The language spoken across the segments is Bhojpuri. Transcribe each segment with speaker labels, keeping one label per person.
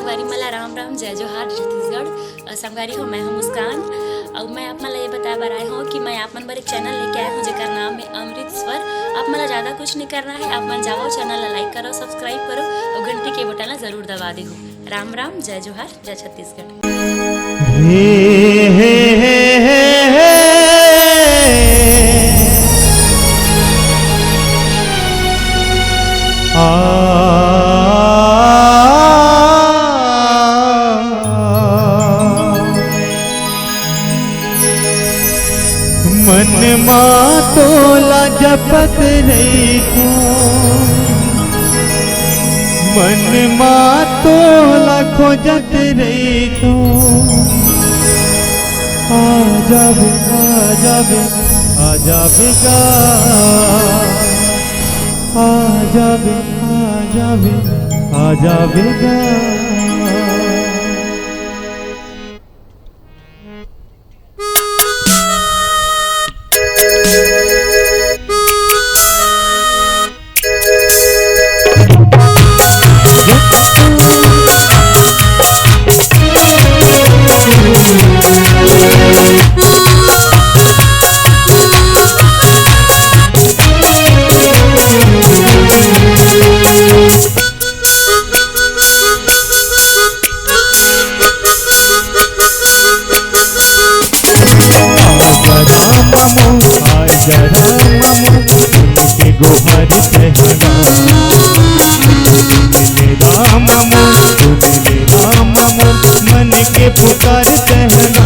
Speaker 1: बारी मला राम राम जय जोहार छत्तीसगढ़। संगवारी हो, मैं हूँ मुस्कान और मैं आप मला ये बताया बर आए हूँ कि मैं आप मन बर एक चैनल लेके आया हूँ जेकर नाम है अमृत स्वर। आप मला ज़्यादा कुछ नहीं करना है, आप मन जाओ चैनल ला लाइक करो, सब्सक्राइब करो और घंटी के बटन ला जरूर दबा दे। राम राम जय जोहार जय छत्तीसगढ़।
Speaker 2: मन मातोला जपत रही तू, मन मातोला खोजत रही तू। आ जावे आ जावे आ जावे गा, आ जावे आ जावे आ जावे गा। मन के पुकार कहना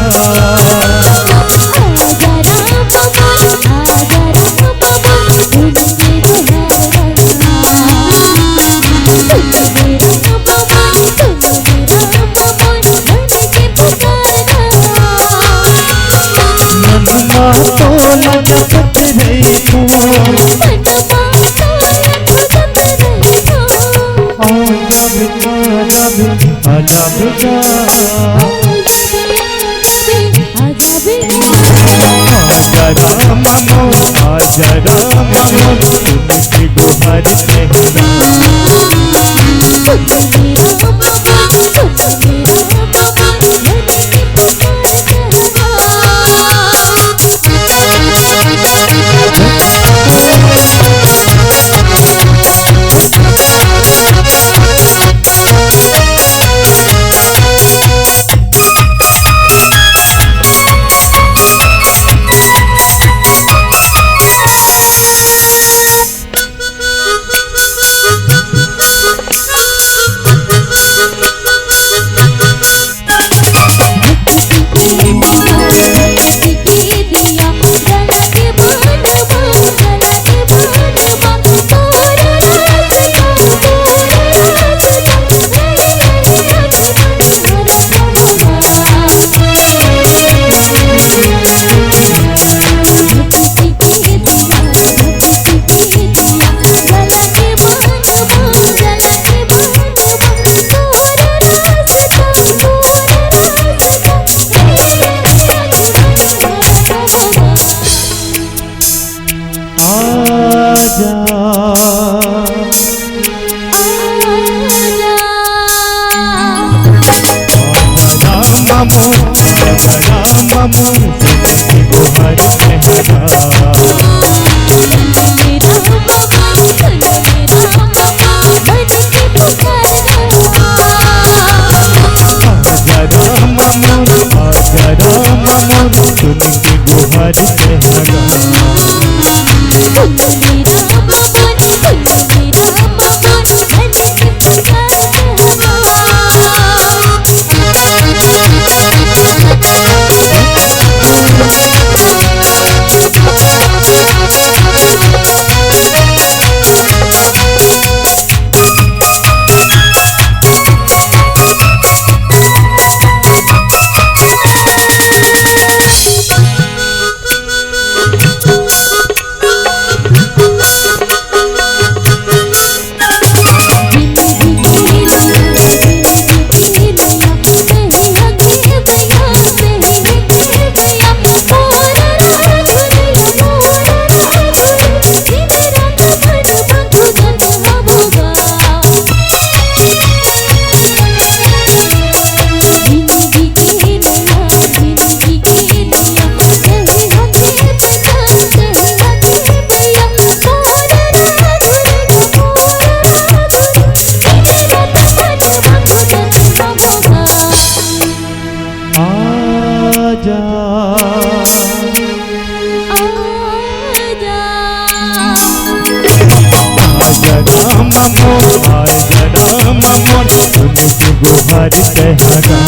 Speaker 2: गुहार कहागा।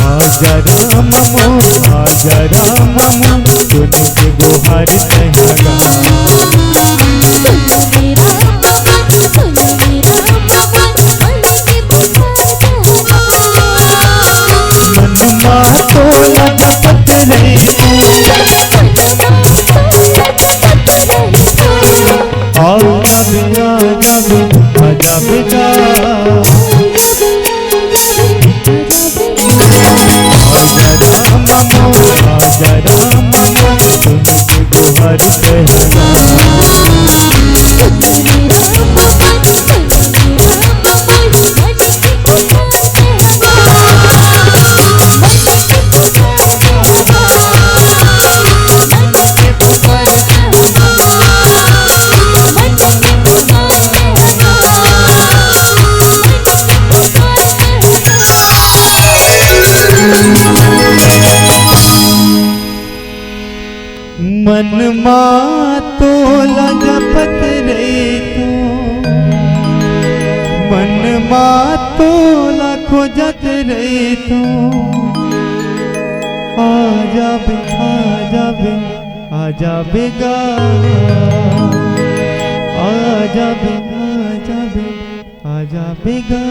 Speaker 2: आजा राम मोर आजा राम मोर सुन के गुहार कहागा। मनमा तोला जपत रही आजा बे आजा बे आजा बेगा। आजा राम मोर आजा राम मोर सुन के गुहार कहागा। मनमा तोला जपत रही तो मनमा तोला खोजत रही तो आजा बे आजा बे आजा बेगा। आजा बे आजा बे आजा बेगा।